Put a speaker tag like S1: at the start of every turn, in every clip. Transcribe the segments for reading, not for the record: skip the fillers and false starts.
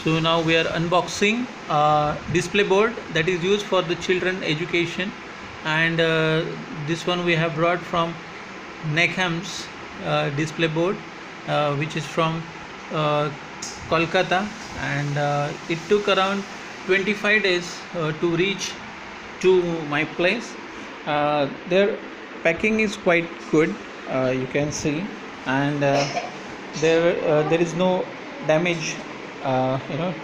S1: So now we are unboxing display board that is used for the children education, and this one we have brought from Nechams display board, which is from Kolkata, and it took around 25 days to reach to my place. Their packing is quite good, you can see, and there is no damage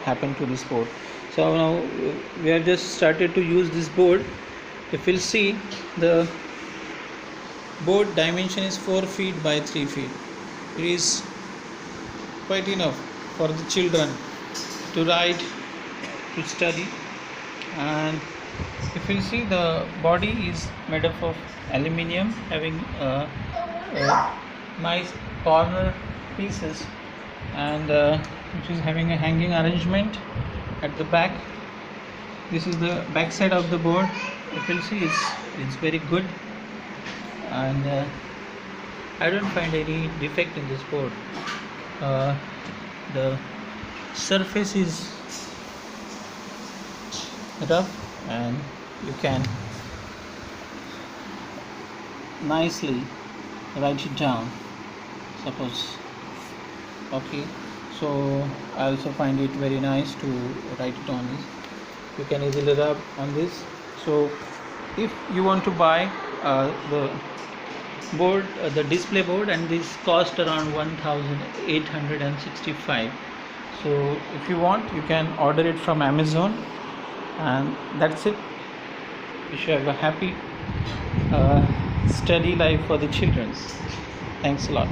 S1: happened to this board. So now we have just started to use this board. If you'll see, the board dimension is 4 feet by 3 feet. It is quite enough for the children to write, to study. And if you see, the body is made up of aluminium, having nice corner pieces, and which is having a hanging arrangement at the back. This is the back side of the board. If you'll see, it's very good, and I don't find any defect in this board. The surface is rough, and you can nicely write it down, suppose. Okay, so I also find it very nice to write it on this. You can easily rub on this. So if you want to buy the board, the display board, and this cost around 1,865. So if you want, you can order it from Amazon, and that's it. You should have a happy study life for the children. Thanks a lot.